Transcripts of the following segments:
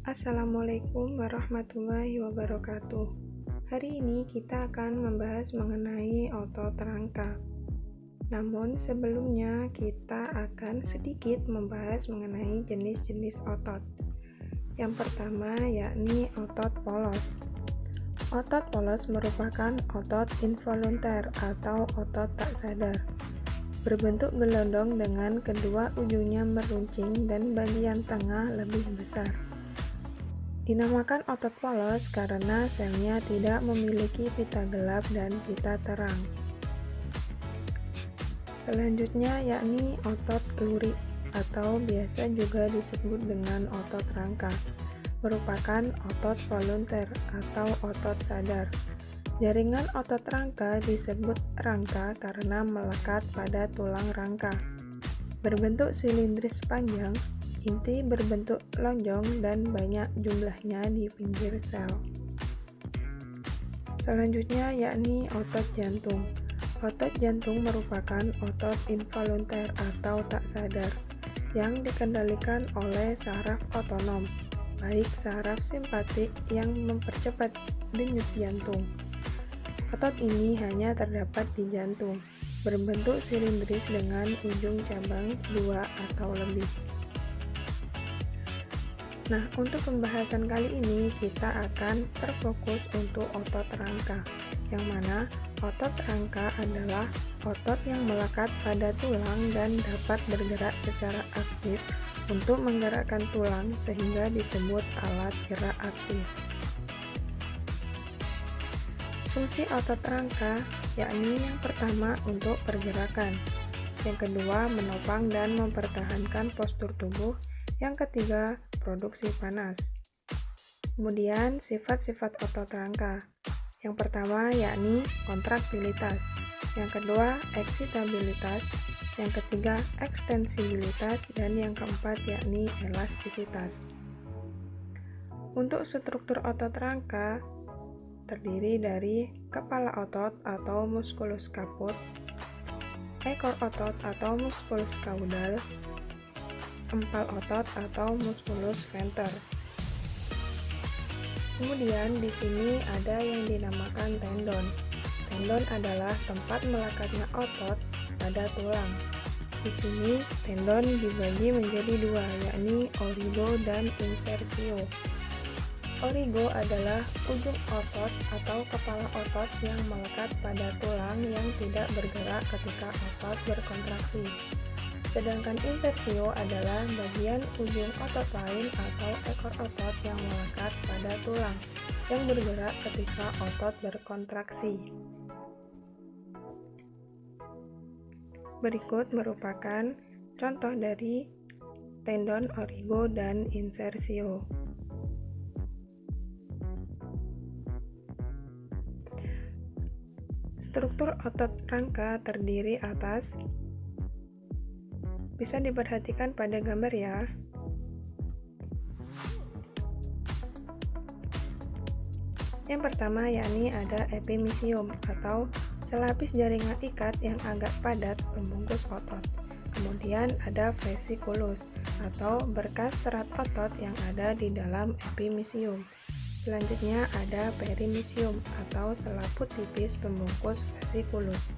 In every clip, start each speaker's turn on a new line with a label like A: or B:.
A: Assalamualaikum warahmatullahi wabarakatuh. Hari ini kita akan membahas mengenai otot rangka. Namun sebelumnya kita akan sedikit membahas mengenai jenis-jenis otot. Yang pertama yakni otot polos. Otot polos merupakan otot involunter atau otot tak sadar. Berbentuk gelondong dengan kedua ujungnya meruncing dan bagian tengah lebih besar. Dinamakan otot polos karena selnya tidak memiliki pita gelap dan pita terang. Selanjutnya yakni otot lurik atau biasa juga disebut dengan otot rangka, merupakan otot volunter atau otot sadar. Jaringan otot rangka disebut rangka karena melekat pada tulang rangka. Berbentuk silindris panjang, inti berbentuk lonjong dan banyak jumlahnya di pinggir sel. Selanjutnya yakni otot jantung. Otot jantung merupakan otot involunter atau tak sadar yang dikendalikan oleh saraf otonom, baik saraf simpatik yang mempercepat denyut jantung. Otot ini hanya terdapat di jantung, berbentuk silindris dengan ujung cabang 2 atau lebih. Nah, untuk pembahasan kali ini kita akan terfokus untuk otot rangka, yang mana otot rangka adalah otot yang melekat pada tulang dan dapat bergerak secara aktif untuk menggerakkan tulang sehingga disebut alat gerak aktif. Fungsi otot rangka yakni yang pertama untuk pergerakan, yang kedua menopang dan mempertahankan postur tubuh, yang ketiga produksi panas. Kemudian sifat-sifat otot rangka. Yang pertama yakni kontraktilitas, yang kedua eksitabilitas, yang ketiga ekstensibilitas, dan yang keempat yakni elastisitas. Untuk struktur otot rangka terdiri dari kepala otot atau musculus caput, ekor otot atau musculus caudal, empal otot atau musculus venter. Kemudian di sini ada yang dinamakan tendon. Tendon adalah tempat melekatnya otot pada tulang. Di sini tendon dibagi menjadi dua, yakni origo dan insersio. Origo adalah ujung otot atau kepala otot yang melekat pada tulang yang tidak bergerak ketika otot berkontraksi. Sedangkan insersio adalah bagian ujung otot lain atau ekor otot yang melekat pada tulang yang bergerak ketika otot berkontraksi. Berikut merupakan contoh dari tendon origo dan insersio. Struktur otot rangka terdiri atas, bisa diperhatikan pada gambar ya. Yang pertama yakni ada epimysium atau selapis jaringan ikat yang agak padat pembungkus otot. Kemudian ada vesiculus atau berkas serat otot yang ada di dalam epimysium. Selanjutnya ada perimysium atau selaput tipis pembungkus vesiculus.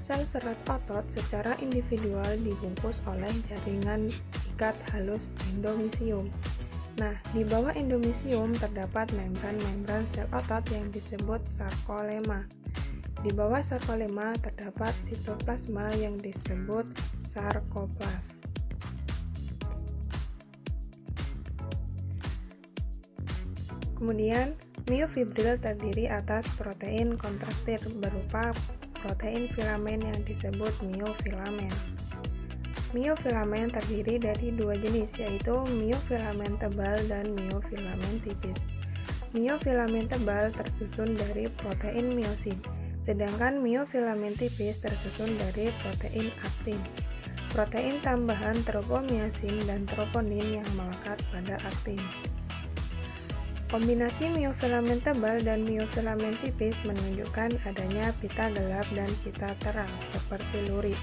A: Sel serat otot secara individual dibungkus oleh jaringan ikat halus endomysium. Nah, di bawah endomysium terdapat membran-membran sel otot yang disebut sarkolema. Di bawah sarkolema terdapat sitoplasma yang disebut sarkoplas. Kemudian, myofibril terdiri atas protein kontraktil berupa protein filamen yang disebut myofilamen. Myofilamen terdiri dari dua jenis, yaitu myofilamen tebal dan myofilamen tipis. Myofilamen tebal tersusun dari protein myosin, sedangkan myofilamen tipis tersusun dari protein aktin. Protein tambahan tropomyosin dan troponin yang melekat pada aktin. Kombinasi miofilamen tebal dan miofilamen tipis menunjukkan adanya pita gelap dan pita terang seperti lurik,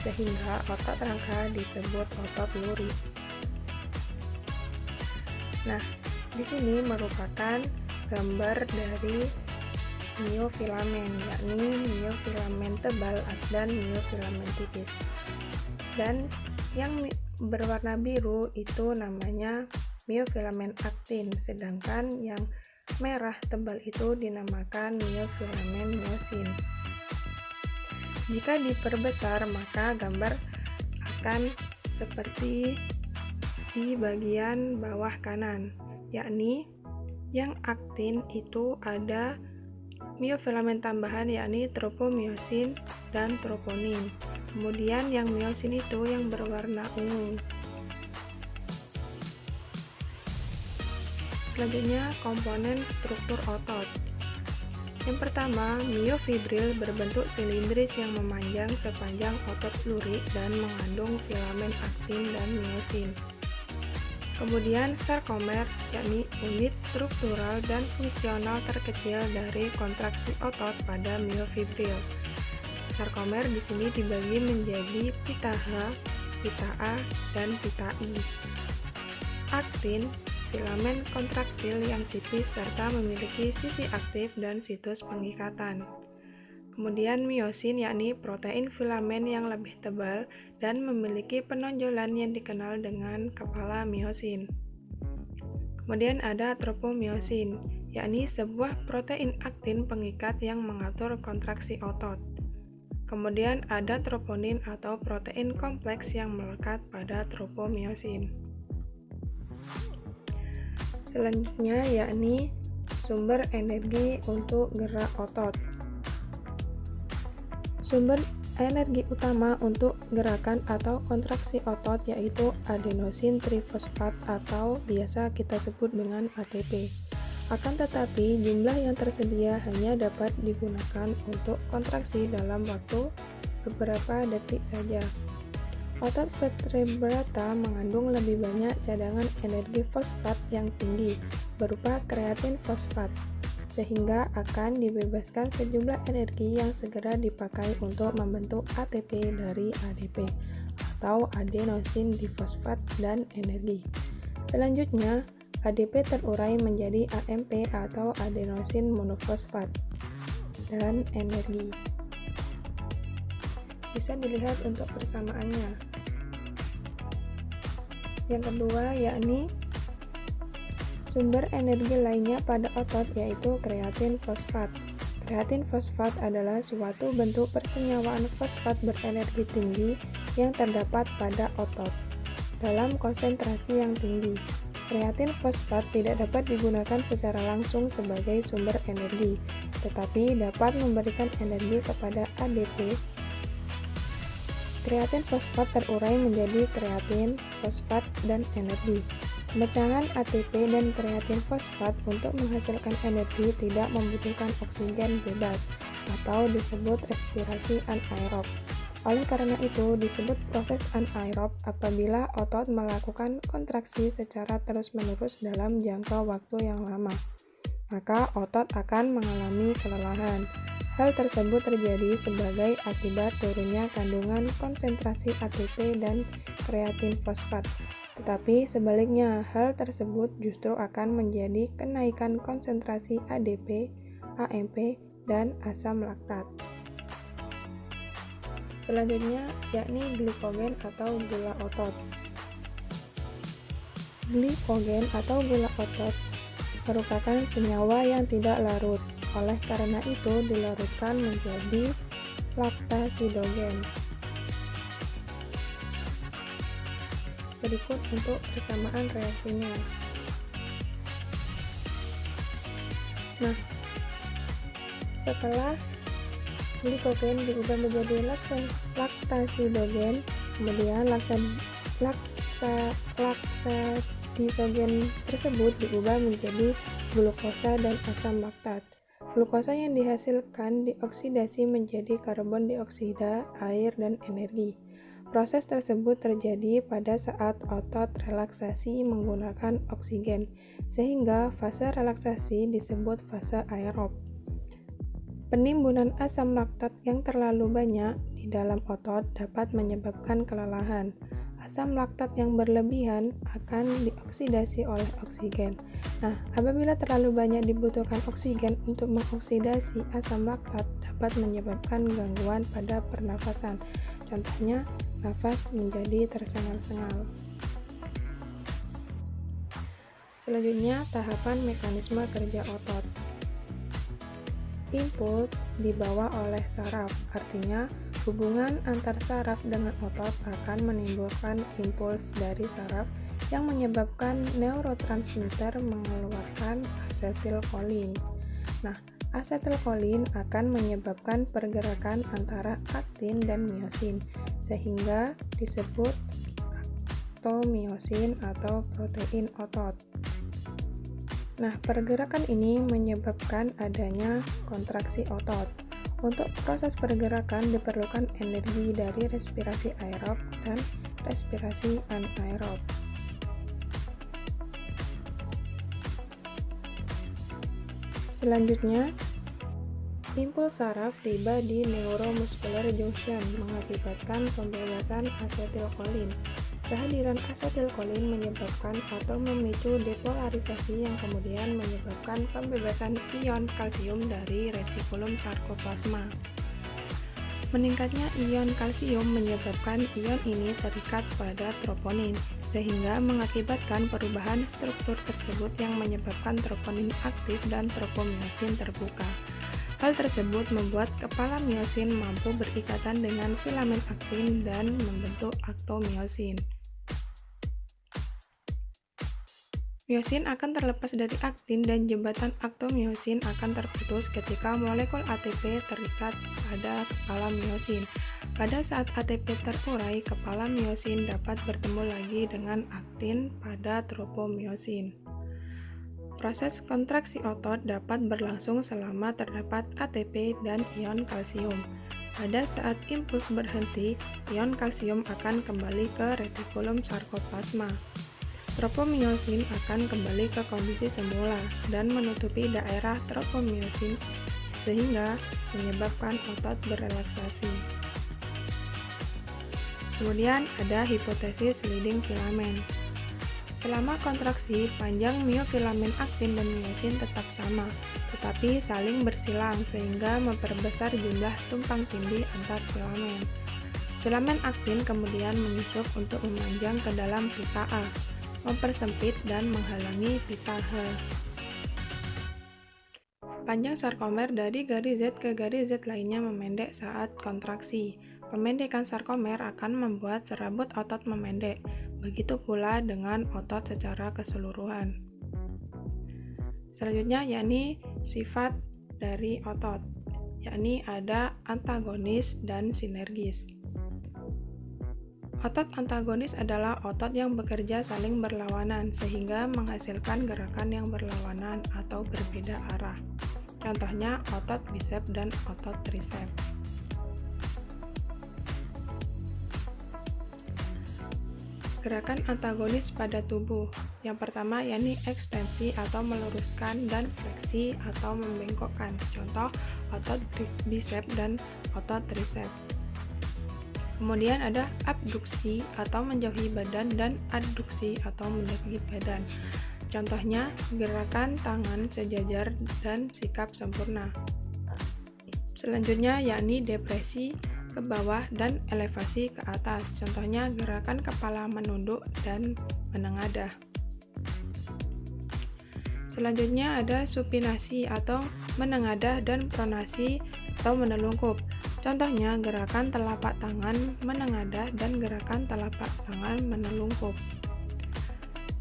A: sehingga otot rangka disebut otot lurik. Nah, di sini merupakan gambar dari miofilamen, yakni miofilamen tebal dan miofilamen tipis. Dan yang berwarna biru itu namanya miofilamen aktin, sedangkan yang merah tebal itu dinamakan miofilamen myosin. Jika diperbesar, maka gambar akan seperti di bagian bawah kanan, yakni yang aktin itu ada miofilamen tambahan yakni tropomyosin dan troponin. Kemudian yang myosin itu yang berwarna ungu. Selanjutnya, komponen struktur otot. Yang pertama, miofibril berbentuk silindris yang memanjang sepanjang otot lurik dan mengandung filamen aktin dan myosin. Kemudian, sarkomer, yakni unit struktural dan fungsional terkecil dari kontraksi otot pada miofibril. Sarkomer di sini dibagi menjadi pita H, pita A, dan pita I. Aktin, filamen kontraktil yang tipis serta memiliki sisi aktif dan situs pengikatan. Kemudian myosin yakni protein filamen yang lebih tebal dan memiliki penonjolan yang dikenal dengan kepala myosin. Kemudian ada tropomyosin, yakni sebuah protein aktin pengikat yang mengatur kontraksi otot. Kemudian ada troponin atau protein kompleks yang melekat pada tropomyosin. Selanjutnya yakni sumber energi untuk gerak otot. Sumber energi utama untuk gerakan atau kontraksi otot yaitu adenosin trifosfat atau biasa kita sebut dengan ATP. Akan tetapi jumlah yang tersedia hanya dapat digunakan untuk kontraksi dalam waktu beberapa detik saja. Otot vertebrata mengandung lebih banyak cadangan energi fosfat yang tinggi berupa kreatin fosfat, sehingga akan dibebaskan sejumlah energi yang segera dipakai untuk membentuk ATP dari ADP atau adenosin difosfat dan energi. Selanjutnya, ADP terurai menjadi AMP atau adenosin monofosfat dan energi. Bisa dilihat untuk persamaannya. Yang kedua yakni sumber energi lainnya pada otot yaitu kreatin fosfat. Kreatin fosfat adalah suatu bentuk persenyawaan fosfat berenergi tinggi yang terdapat pada otot dalam konsentrasi yang tinggi. Kreatin fosfat tidak dapat digunakan secara langsung sebagai sumber energi, tetapi dapat memberikan energi kepada ADP. Kreatin fosfat terurai menjadi kreatin, fosfat, dan energi. Pemecahan ATP dan kreatin fosfat untuk menghasilkan energi tidak membutuhkan oksigen bebas atau disebut respirasi anaerob. Oleh karena itu, disebut proses anaerob apabila otot melakukan kontraksi secara terus-menerus dalam jangka waktu yang lama. Maka otot akan mengalami kelelahan. Hal tersebut terjadi sebagai akibat turunnya kandungan konsentrasi ATP dan kreatin fosfat. Tetapi sebaliknya, hal tersebut justru akan menjadi kenaikan konsentrasi ADP, AMP, dan asam laktat. Selanjutnya, yakni glikogen atau gula otot. Glikogen atau gula otot merupakan senyawa yang tidak larut. Oleh karena itu, dilarutkan menjadi laktasidogen. Berikut untuk persamaan reaksinya. Nah, setelah glikogen diubah menjadi laktasidogen, kemudian laktadisogen tersebut diubah menjadi glukosa dan asam laktat. Glukosa yang dihasilkan dioksidasi menjadi karbon dioksida, air, dan energi. Proses tersebut terjadi pada saat otot relaksasi menggunakan oksigen, sehingga fase relaksasi disebut fase aerob. Penimbunan asam laktat yang terlalu banyak di dalam otot dapat menyebabkan kelelahan. Asam laktat yang berlebihan akan dioksidasi oleh oksigen. Nah, apabila terlalu banyak dibutuhkan oksigen untuk mengoksidasi asam laktat dapat menyebabkan gangguan pada pernafasan. Contohnya, nafas menjadi tersengal-sengal. Selanjutnya, tahapan mekanisme kerja otot. Impuls dibawa oleh saraf, artinya hubungan antar saraf dengan otot akan menimbulkan impuls dari saraf yang menyebabkan neurotransmitter mengeluarkan asetilkolin. Nah, asetilkolin akan menyebabkan pergerakan antara aktin dan miosin, sehingga disebut aktomiosin atau protein otot. Nah, pergerakan ini menyebabkan adanya kontraksi otot. Untuk proses pergerakan diperlukan energi dari respirasi aerob dan respirasi anaerob. Selanjutnya, impuls saraf tiba di neuromuscular junction mengakibatkan pembebasan asetilkolin. Kehadiran asetilkolin menyebabkan atau memicu depolarisasi yang kemudian menyebabkan pembebasan ion kalsium dari retikulum sarkoplasma. Meningkatnya ion kalsium menyebabkan ion ini terikat pada troponin, sehingga mengakibatkan perubahan struktur tersebut yang menyebabkan troponin aktif dan tropomiosin terbuka. Hal tersebut membuat kepala miosin mampu berikatan dengan filamen aktin dan membentuk aktomiosin. Miosin akan terlepas dari aktin dan jembatan aktomiosin akan terputus ketika molekul ATP terikat pada kepala miosin. Pada saat ATP terurai, kepala miosin dapat bertemu lagi dengan aktin pada tropomiosin. Proses kontraksi otot dapat berlangsung selama terdapat ATP dan ion kalsium. Pada saat impuls berhenti, ion kalsium akan kembali ke retikulum sarkoplasma. Tropomiosin akan kembali ke kondisi semula dan menutupi daerah tropomiosin sehingga menyebabkan otot berelaksasi. Kemudian ada hipotesis leading filament. Selama kontraksi, panjang miofilamen aktin dan miosin tetap sama, tetapi saling bersilang sehingga memperbesar jumlah tumpang tindih antar filamen. Filamen aktin kemudian menyusup untuk memanjang ke dalam pita A, mempersempit dan menghalangi pita H. Panjang sarkomer dari garis Z ke garis Z lainnya memendek saat kontraksi. Pemendekan sarkomer akan membuat serabut otot memendek. Begitu pula dengan otot secara keseluruhan. Selanjutnya yakni sifat dari otot, yakni ada antagonis dan sinergis. Otot antagonis adalah otot yang bekerja saling berlawanan sehingga menghasilkan gerakan yang berlawanan atau berbeda arah. Contohnya otot bisep dan otot trisep. Gerakan antagonis pada tubuh. Yang pertama yakni ekstensi atau meluruskan dan fleksi atau membengkokkan. Contoh otot bisep dan otot trisep. Kemudian ada abduksi atau menjauhi badan dan adduksi atau mendekati badan. Contohnya gerakan tangan sejajar dan sikap sempurna. Selanjutnya yakni depresi ke bawah dan elevasi ke atas. Contohnya gerakan kepala menunduk dan menengadah. Selanjutnya ada supinasi atau menengadah dan pronasi atau menelungkup. Contohnya gerakan telapak tangan menengadah dan gerakan telapak tangan menelungkup.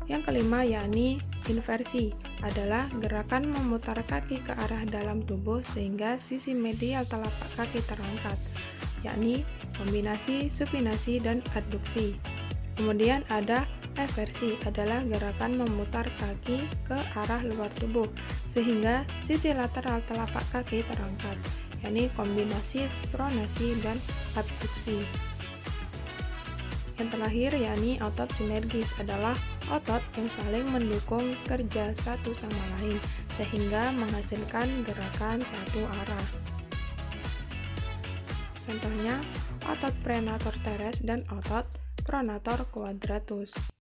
A: Yang kelima yakni inversi, adalah gerakan memutar kaki ke arah dalam tubuh sehingga sisi medial telapak kaki terangkat, yakni kombinasi supinasi dan adduksi. Kemudian ada eversi, adalah gerakan memutar kaki ke arah luar tubuh sehingga sisi lateral telapak kaki terangkat, yakni kombinasi pronasi dan abduksi. Yang terakhir yakni otot sinergis adalah otot yang saling mendukung kerja satu sama lain sehingga menghasilkan gerakan satu arah. Contohnya, otot prenator teres dan otot pronator quadratus.